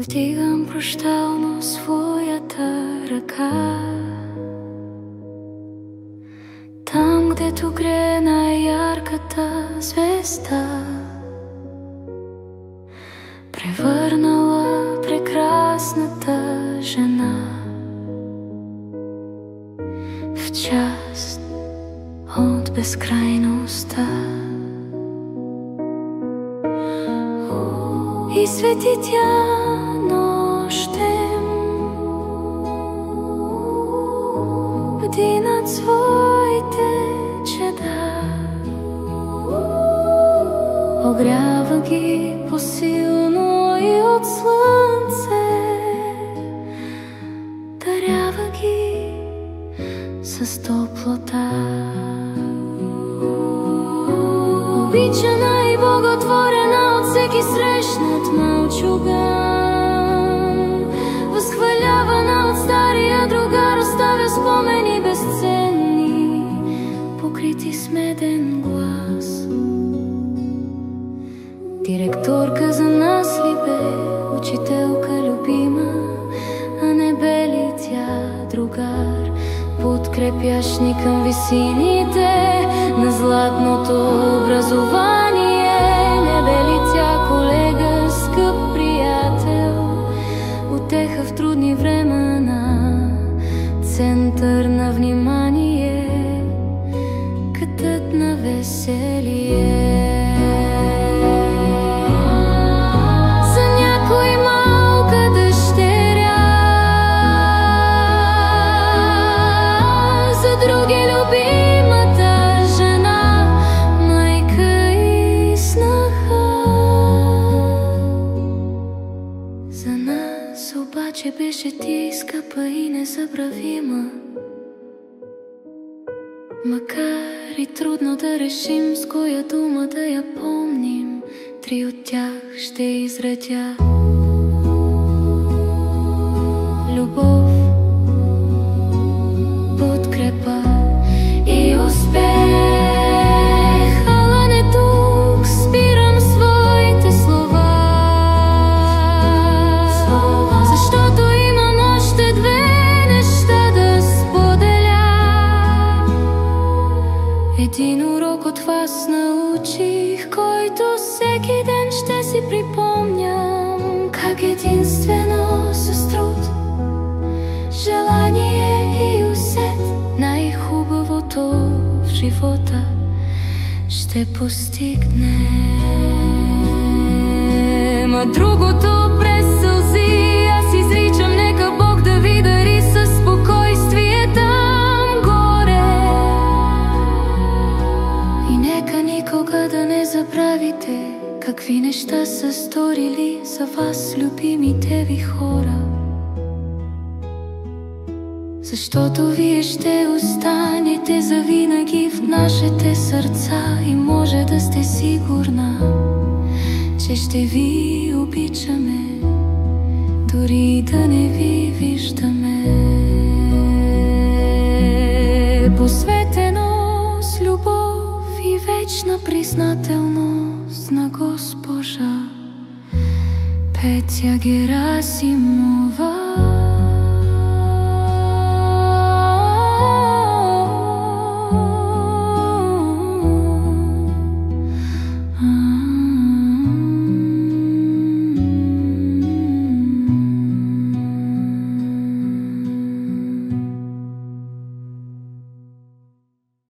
Вдигам прощално своята ръка, там, гдето грее най-ярката звезда, превърнала прекрасната жена в част от безкрайността. И свети тя нощем, бди над своите чеда, огрява ги посилно и от слънце, дарява ги с топлота. Обичана и боготворена от всеки срещнат мълчуган, възхвалявана от стария другар, оставя спомени безценни, покрити с меден глас. Директорка за нас ли бе, учителка любима, а не бе ли тя другар, подкрепящ ни към висините на златното образование? Не бе ли тя колега, скъп приятел, утеха в трудни времена, център на внимание, катът на веселие? Обаче беше ти скъпа и незабравима, макар и трудно да решим с коя дума да я помним, три от тях ще изредя: любов, подкрепа и успех. Един урок от вас научих, който всеки ден ще си припомням, как единствено с труд, желание и усет най-хубавото в живота ще постигнем. А другото през сълзи аз изричам: нека Бог да ви дари със спокойствие там горе. И нека никога да не забравите какви неща са сторили за вас любимите ви хора. Защото вие ще останете завинаги в нашите сърца и може да сте сигурна, че ще ви обичаме, дори да не ви виждаме. Посветено с любов и вечна признателност на Госпожа Петя Герасимова.